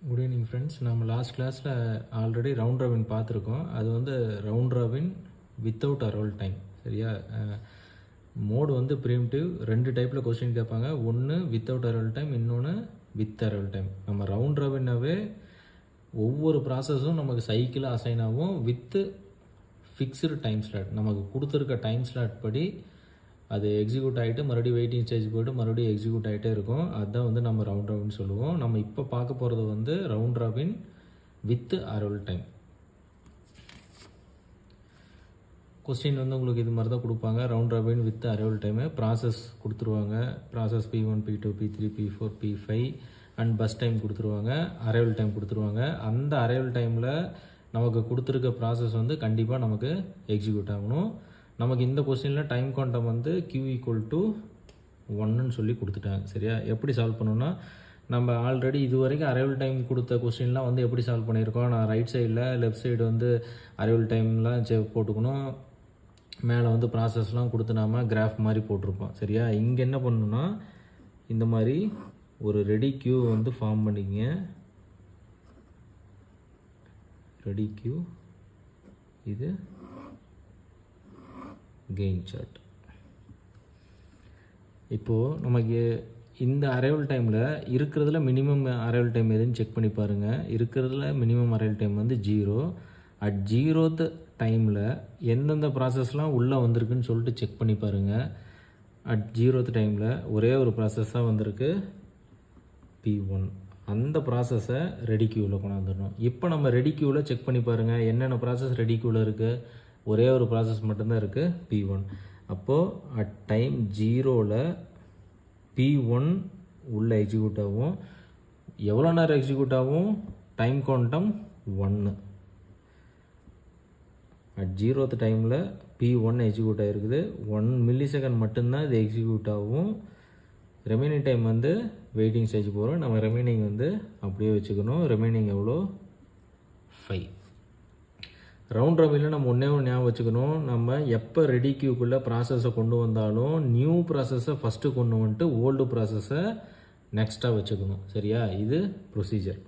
Good evening friends. நம்ம last கிளாஸில் already round robin பார்த்துருக்கோம். அது வந்து round robin without arrival time. சரியா? மோடு வந்து ப்ரிமிட்டிவ். 2 டைப்பில் கொஸ்டின் கேட்பாங்க. ஒன்று வித்தவுட் அரைவல் டைம், இன்னொன்று வித் அரைவல் டைம். நம்ம ரவுண்ட் ராபின்னாவே ஒவ்வொரு ப்ராசஸும் நமக்கு சைக்கிளாக அசைன் ஆகும் வித்து ஃபிக்ஸ்டு டைம் ஸ்லாட். நமக்கு கொடுத்துருக்க டைம் ஸ்லாட் படி அது எக்ஸிக்யூட் ஆகிட்டு மறுபடியும் வெயிட்டிங் ஸ்டேஜ் போய்ட்டு மறுபடியும் எக்ஸிக்யூட் ஆகிட்டே இருக்கும். அதுதான் வந்து நம்ம ரவுண்ட் ராபின் சொல்லுவோம். நம்ம இப்போ பார்க்க போகிறது வந்து round robin with arrival time. Question வந்து உங்களுக்கு இது மாதிரி தான் கொடுப்பாங்க. Round robin with arrival time process கொடுத்துருவாங்க. Process P1, P2, P3, P4, P5 and burst time கொடுத்துருவாங்க. அரைவல் டைம் கொடுத்துருவாங்க. அந்த அரைவல் டைமில் நமக்கு கொடுத்துருக்க ப்ராசஸ் வந்து கண்டிப்பாக நமக்கு எக்ஸிக்யூட் ஆகணும். நமக்கு இந்த கொஸ்டினில் டைம் குவாண்டம் வந்து Q = 1ன்னு சொல்லி கொடுத்துட்டாங்க. சரியா? எப்படி சால்வ் பண்ணணும்னா, நம்ம ஆல்ரெடி இது வரைக்கும் அரைவல் டைம் கொடுத்த கொஸ்டின்லாம் வந்து எப்படி சால்வ் பண்ணியிருக்கோம். நான் ரைட் சைடில் லெஃப்ட் சைடு வந்து அரைவல் டைம்லாம் போட்டுக்கணும். மேலே வந்து ப்ராசஸ்லாம் கொடுத்து நாம கிராஃப் மாதிரி போட்டிருப்போம். சரியா? இங்கே என்ன பண்ணணும்னா, இந்த மாதிரி ஒரு ரெடி கியூ வந்து ஃபார்ம் பண்ணிக்கங்க. ரெடி கியூ, இது கெயின் சார்ட். இப்போது நமக்கு இந்த அரைவல் டைமில் இருக்கிறதுல மினிமம் அரைவல் டைம் எதுன்னு செக் பண்ணி பாருங்கள். இருக்கிறதுல மினிமம் அரைவல் டைம் வந்து 0. அட் 0th டைமில் எந்தெந்த ப்ராசஸ்லாம் உள்ளே வந்திருக்குன்னு சொல்லிட்டு செக் பண்ணி பாருங்கள். அட் 0th டைமில் ஒரே ஒரு ப்ராசஸ் தான் வந்திருக்கு, P1. அந்த ப்ராசஸை ரெடி கியூவில் கொண்டாந்துடணும். இப்போ நம்ம ரெடி கியூவில் செக் பண்ணி பாருங்கள். என்னென்ன ப்ராசஸ் ரெடி கியூவில் இருக்குது. ஒரே ஒரு ப்ராசஸ் மட்டும்தான் இருக்குது, P1. அப்போது அட் டைம் 0ல் P1 உள்ள எக்ஸிக்யூட் ஆகும். எவ்வளோ நேரம் எக்ஸிக்யூட் ஆகும்? Time quantum 1. அட் 0th டைமில் P1 எக்ஸிக்யூட் ஆகிருக்குது. 1 மில்லிசெகண்ட் மட்டும்தான் இது எக்ஸிக்யூட் ஆகும். ரெமைனிங் டைம் வந்து வெயிட்டிங் ஸ்டேஜ் போகிறோம். நம்ம ரெமைனிங் வந்து அப்படியே வச்சுக்கணும். ரெமைனிங் எவ்வளோ? 5. ரவுண்ட் ராபினில் நம்ம ஒன்றே ஞாபகம் வச்சுக்கணும். நம்ம எப்போ ரெடி கியூக்குள்ளே ப்ராசஸை கொண்டு வந்தாலும் நியூ ப்ராசஸை ஃபஸ்ட்டு கொண்டு வந்துட்டு ஓல்டு ப்ராசஸை நெக்ஸ்ட்டாக வச்சுக்கணும். சரியா? இது ப்ரொசீஜர்.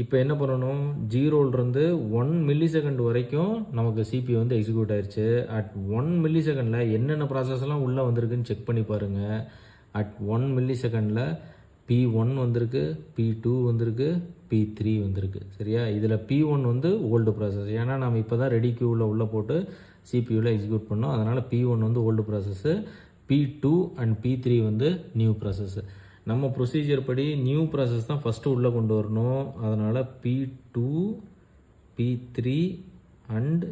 இப்போ என்ன பண்ணணும்? 0லேருந்து 1 மில்லிசெகண்ட் வரைக்கும் நமக்கு சிபி வந்து எக்ஸிக்யூட் ஆயிடுச்சு. அட் 1 மில்லிசெகண்டில் என்னென்ன ப்ராசஸ்லாம் உள்ளே வந்திருக்குன்னு செக் பண்ணி பாருங்கள். அட் 1 மில்லிசெகண்டில் P1 வந்திருக்கு, P2 வந்திருக்கு, P3 வந்திருக்கு. சரியா? இதில் P1 வந்து ஓல்டு ப்ராசஸ். ஏன்னா நம்ம இப்போ தான் ரெடி கியூவில் உள்ளே போட்டு சிபியூவில் எக்ஸிக்யூட் பண்ணோம். அதனால் P1 வந்து old process, P2 and P3 வந்து நியூ ப்ராசஸ்ஸு. நம்ம ப்ரொசீஜர் படி நியூ ப்ராசஸ் தான் ஃபஸ்ட்டு உள்ளே கொண்டு வரணும். அதனால் P2, P3 அண்ட்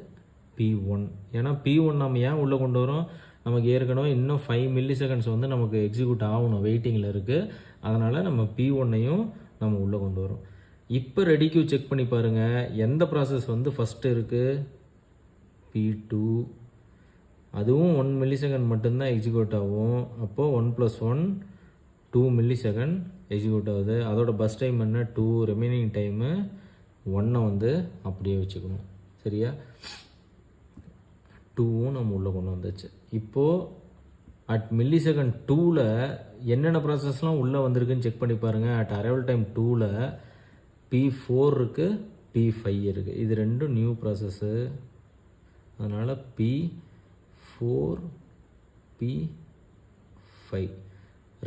P1. ஏன்னா P1 நம்ம ஏன் உள்ளே கொண்டு வரோம்? நமக்கு ஏற்கனவே இன்னும் 5 மில்லிசெகண்ட்ஸ் வந்து நமக்கு எக்ஸிக்யூட் ஆகணும், வெயிட்டிங்கில் இருக்குது. அதனால் நம்ம P1ஐயும் நம்ம உள்ளே கொண்டு வரோம். இப்போ ரெடி கியூ செக் பண்ணி பாருங்கள். எந்த ப்ராசஸ் வந்து ஃபஸ்ட்டு இருக்குது? P2. அதுவும் 1 மில்லிசெகண்ட் மட்டும்தான் எக்ஸிக்யூட் ஆகும். அப்போது 1 + 1 2 மில்லிசெகண்ட் எக்ஸிக்யூட் ஆகுது. அதோட பஸ் டைம் என்ன? 2. ரெமைனிங் டைமு 1 வந்து அப்படியே வச்சுக்கணும். சரியா? 2வும் நம்ம உள்ளே கொண்டு வந்தாச்சு. இப்போது அட் மில்லிசெகண்ட் 2ல் என்னென்ன ப்ராசஸ்லாம் உள்ளே வந்திருக்குன்னு செக் பண்ணி பாருங்கள். அட் அரைவல் டைம் 2ல் P4 இருக்குது, P5 இருக்குது. இது ரெண்டும் நியூ ப்ராசஸ்ஸு. அதனால் P4, P5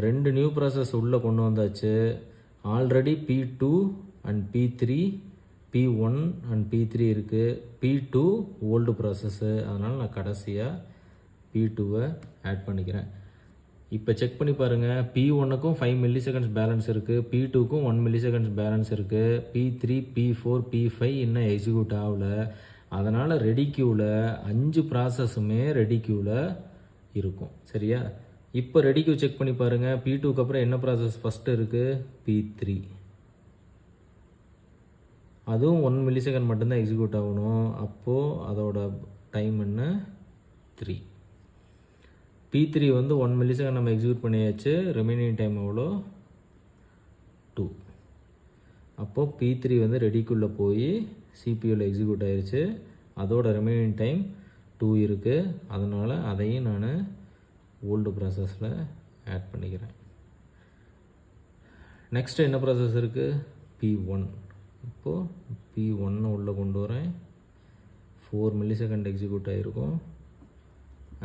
2 நியூ ப்ராசஸ் உள்ளே கொண்டு வந்தாச்சு. Already P2 and P3, P1 and P3 இருக்குது. P2 old process. அதனால் நான் கடைசியாக P2வை ஆட் பண்ணிக்கிறேன். இப்போ செக் பண்ணி பாருங்கள். P1க்கும் 5 மில்லிசெகண்ட்ஸ் பேலன்ஸ் இருக்குது. P2க்கும் 1 மில்லிசெகண்ட்ஸ் பேலன்ஸ் இருக்குது. P3, P4, P5 இன்னும் எக்ஸிக்யூட் ஆகலை. அதனால் ரெடி கியூவில் 5 ப்ராசஸுமே ரெடி கியூவில் இருக்கும். சரியா? இப்போ ரெடி கியூ செக் பண்ணி பாருங்கள். P2க்கு அப்புறம் என்ன ப்ராசஸ் ஃபஸ்ட்டு இருக்குது? P3. அதுவும் 1 மில்லிசெகண்ட் மட்டும்தான் எக்ஸிக்யூட் ஆகணும். அப்போது அதோட டைம் என்ன? 3. P3 வந்து 1 மில்லிசெகண்ட் நம்ம எக்ஸிக்யூட் பண்ணியாச்சு. ரெமைனிங் டைம் எவ்வளோ? 2. அப்போது P3 வந்து ரெடிக்குள்ளே போய் சிபியூவில் எக்ஸிக்யூட் ஆயிடுச்சு. அதோட ரெமைனிங் டைம் 2 இருக்குது. அதனால் அதையும் நான் ஓல்டு ப்ராசஸில் ஆட் பண்ணிக்கிறேன். நெக்ஸ்ட் என்ன ப்ராசஸ் இருக்குது? P1. இப்போது P1 உள்ளே கொண்டு வரேன். 4 millisecond எக்ஸிக்யூட் ஆகிருக்கும்.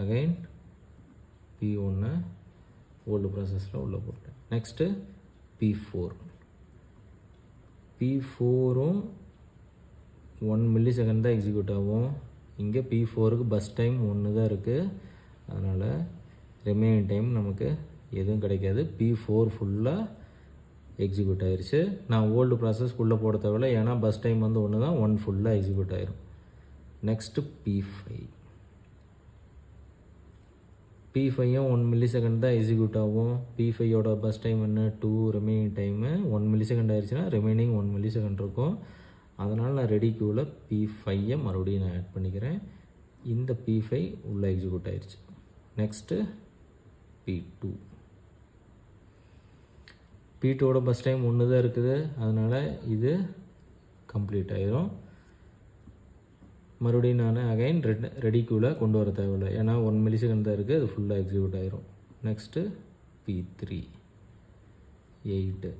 அகைன் P1 ஓல்டு ப்ராசஸில் உள்ளே போட்டேன். Next P4. P4ம் 1 millisecond தான் எக்ஸிக்யூட் ஆகும். இங்கே P4க்கு பஸ் டைம் 1 தான் இருக்குது. அதனால் ரிமைனிங் டைம் நமக்கு எதுவும் கிடைக்காது. P4 ஃபுல்லாக எக்ஸிக்யூட் ஆயிடுச்சு. நான் ஓல்டு ப்ராசஸ்க்குள்ளே போட தேவையில்ல, ஏன்னா பஸ் டைம் வந்து 1 தான், 1 ஃபுல்லாக எக்ஸிக்யூட் ஆயிரும். Next P5. P5யும் 1 millisecond தான் எக்ஸிக்யூட் ஆகும். P5யோட பஸ் டைம் என்ன 2, ரிமைனிங் டைமு 1 millisecond ஆயிடுச்சுன்னா ரிமைனிங் 1 millisecond இருக்கும். அதனால் நான் ரெடி க்யூவில் P5 மறுபடியும் நான் ஆட் பண்ணிக்கிறேன். இந்த P5 உள்ளே எக்ஸிக்யூட் ஆயிடுச்சு. Next P2. P2ஓட பஸ் டைம் 1 தான் இருக்குது. அதனால் இது கம்ப்ளீட் ஆயிரும். மறுபடியும் நான் அகைன் ரெடி க்யூவில் கொண்டு வர தேவையில்லை, ஏன்னா 1 millisecond தான் இருக்குது, அது ஃபுல்லாக எக்ஸிக்யூட் ஆயிரும். Next P3 8.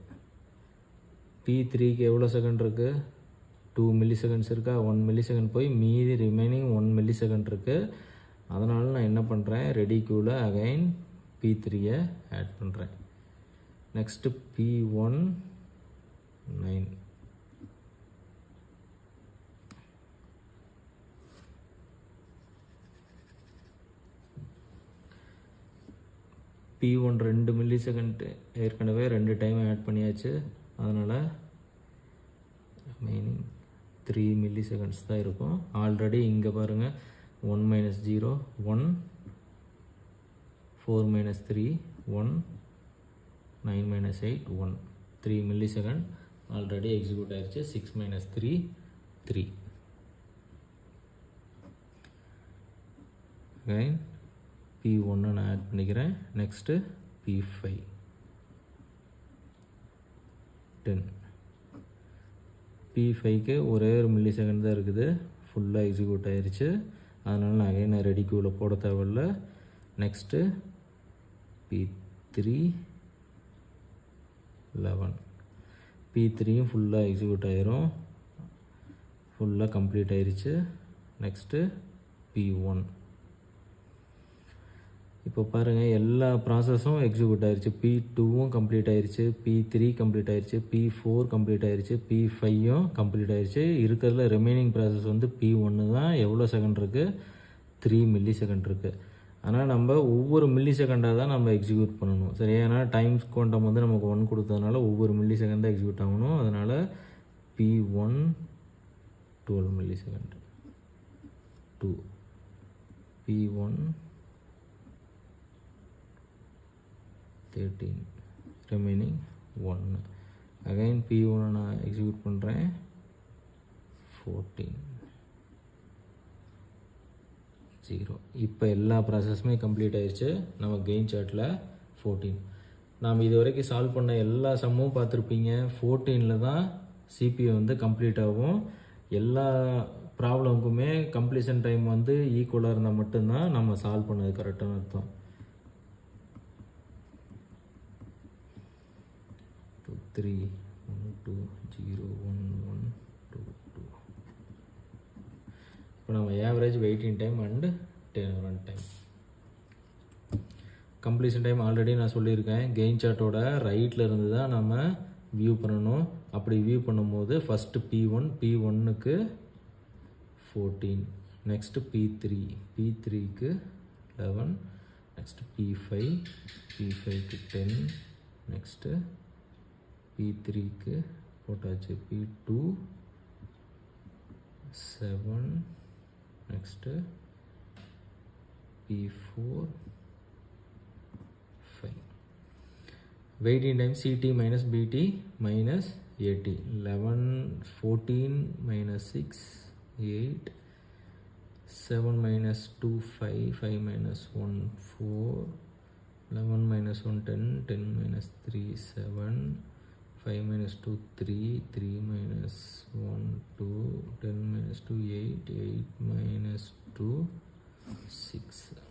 P3க்கு எவ்வளோ செகண்ட் இருக்குது? 2 milliseconds இருக்கா? 1 millisecond போய் மீதி ரிமைனிங் 1 millisecond இருக்குது. அதனால் நான் என்ன பண்ணுறேன், ரெடி க்யூவில் அகைன் P3 ஆட் பண்ணுறேன். Next P1 9. P1 2 millisecond ஏற்கனவே 2 டைம் ஆட் பண்ணியாச்சு. அதனால் ரிமைனிங் 3 milliseconds தான் இருக்கும். ஆல்ரெடி இங்கே பாருங்கள் 1 minus 0 1, 4 minus 3 1, 9 minus 8 1, 3 millisecond already execute ஆயிடுச்சு. 6 minus 3 3. அகைன் P1 நான் ஆட் பண்ணிக்கிறேன். Next P5 10. P5க்கு ஒரே ஒரு millisecond தான் இருக்குது, ஃபுல்லாக எக்ஸிக்யூட் ஆயிடுச்சு. அதனால் நான் அகைன் ரெடி க்யூவில் போட தேவையில்ல. Next P3 11. P3யும் ஃபுல்லாக எக்ஸிக்யூட் ஆயிரும், ஃபுல்லாக கம்ப்ளீட் ஆயிடுச்சு. Next P1. இப்போ பாருங்கள், எல்லா ப்ராசஸும் எக்ஸிக்யூட் ஆயிடுச்சு. P2வும் கம்ப்ளீட் ஆயிடுச்சு, P3 கம்ப்ளீட் ஆயிடுச்சு, P4 கம்ப்ளீட் ஆயிடுச்சு, P5யும் கம்ப்ளீட் ஆயிடுச்சு. இருக்கிறதுல ரிமைனிங் ப்ராசஸ் வந்து P1 தான். எவ்வளோ செகண்ட் இருக்குது? 3 millisecond இருக்குது. ஆனால் நம்ம ஒவ்வொரு millisecond தான் நம்ம எக்ஸிக்யூட் பண்ணணும், சரி? ஏன்னா டைம்ஸ் குவாண்டம் வந்து நமக்கு 1 கொடுத்ததுனால ஒவ்வொரு millisecond தான் எக்ஸிக்யூட் ஆகணும். அதனால் P1 12 millisecond, 2 P1 13, remaining 1. Again P1 நான் எக்ஸிக்யூட் பண்ணுறேன். 14 0. இப்போ எல்லா ப்ராசஸுமே கம்ப்ளீட் ஆயிடுச்சு. நம்ம கெயின் சார்ட்டில் 14. நாம் இது வரைக்கும் சால்வ் பண்ண எல்லா சம்மும் பார்த்துருப்பீங்க. 14ல் தான் சிபிஐ வந்து கம்ப்ளீட் ஆகும். எல்லா ப்ராப்ளமுக்குமே கம்ப்ளீஷன் டைம் வந்து ஈக்குவலாக இருந்தால் மட்டும்தான் நம்ம சால்வ் பண்ணது கரெக்டான அர்த்தம். 3 1 2 0 1 1 2 2. இப்போ நம்ம average waiting time and turn time. Completion time already நான் சொல்லியிருக்கேன். கெயின் சார்ட்டோட ரைட்டில் இருந்து தான் நம்ம வியூ பண்ணணும். அப்படி வியூ பண்ணும்போது ஃபஸ்ட்டு P1க்கு 14, நெக்ஸ்ட்டு P3க்கு 11, நெக்ஸ்ட்டு P5க்கு 10, நெக்ஸ்ட்டு P3க்கு போட்டாச்சு, P2 7, next P4 5. Waiting time CT minus BT minus AT. 11 14 minus 6 8, 7 minus 2 5, 5 minus 1 4, 11 minus 1 10, 10 minus 3 7, 5 minus 2 3, 3 minus 1 2, 10 minus 2 8, 8 minus 2 6.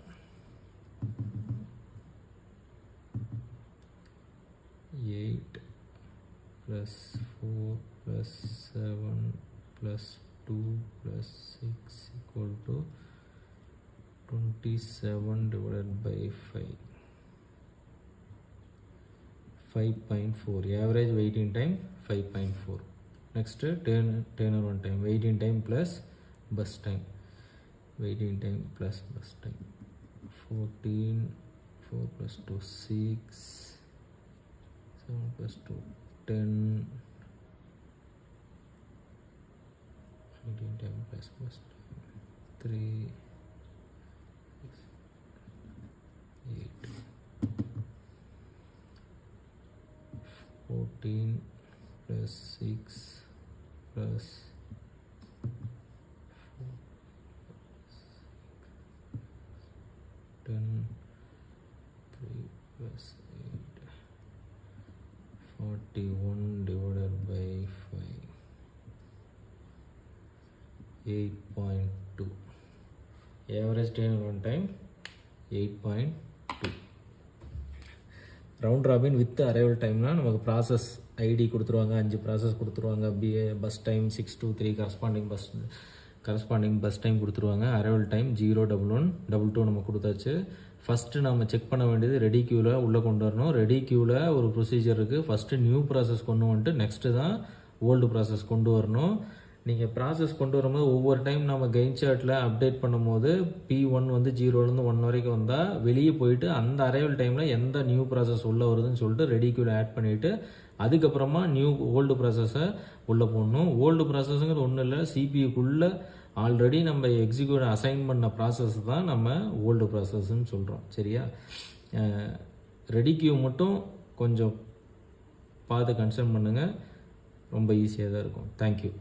plus 4 plus 7 plus 2 plus 6 equal to 27 divided by 5. 5.4. Average waiting time 5.4. Next turnaround time. Waiting time plus bus time. Waiting time plus bus time. 14. 4 plus 2 6. 7 plus 2 10. Waiting time plus bus time 3 8. 14 plus 6 plus 4 10 3 plus 8 41 divided by 5 8.2. Average turnaround time 8.2. Round robin with arrival டைம்னால் நமக்கு process ID கொடுத்துருவாங்க, 5 process கொடுத்துருவாங்க. Burst time 6 to 3 corresponding burst time கொடுத்துருவாங்க. Arrival time 0 11 22 நம்ம கொடுத்தாச்சு. First நம்ம check பண்ண வேண்டியது ரெடி க்யூவில் உள்ளே கொண்டு வரணும். ரெடி க்யூவில் ஒரு ப்ரொசீஜர் இருக்குது. ஃபஸ்ட்டு நியூ ப்ராசஸ் கொண்டு வந்துட்டு நெக்ஸ்ட்டு தான் ஓல்டு ப்ராசஸ் கொண்டு வரணும். நீங்கள் ப்ராசஸ் கொண்டு வரும்போது ஒவ்வொரு டைம் நம்ம கெயின் சார்ட்டில் அப்டேட் பண்ணும்போது P1 வந்து 0லேருந்து 1 வரைக்கும் வந்தால் வெளியே போயிட்டு அந்த அரைவல் டைமில் எந்த நியூ ப்ராசஸ் உள்ளே வருதுன்னு சொல்லிட்டு ரெடி க்யூவில் ஆட் பண்ணிவிட்டு அதுக்கப்புறமா ஓல்டு ப்ராசஸை உள்ளே போடணும். ஓல்டு ப்ராசஸ்ங்கிறது ஒன்றும் இல்லை, சிபியுக்குள்ளே ஆல்ரெடி நம்ம எக்ஸிக்யூட் அசைன் பண்ண ப்ராசஸ் தான் நம்ம ஓல்டு ப்ராசஸ்ன்னு சொல்கிறோம். சரியா? ரெடி க்யூ மட்டும் கொஞ்சம் பார்த்து கன்சர்ன் பண்ணுங்கள், ரொம்ப ஈஸியாக தான் இருக்கும். தேங்க்யூ.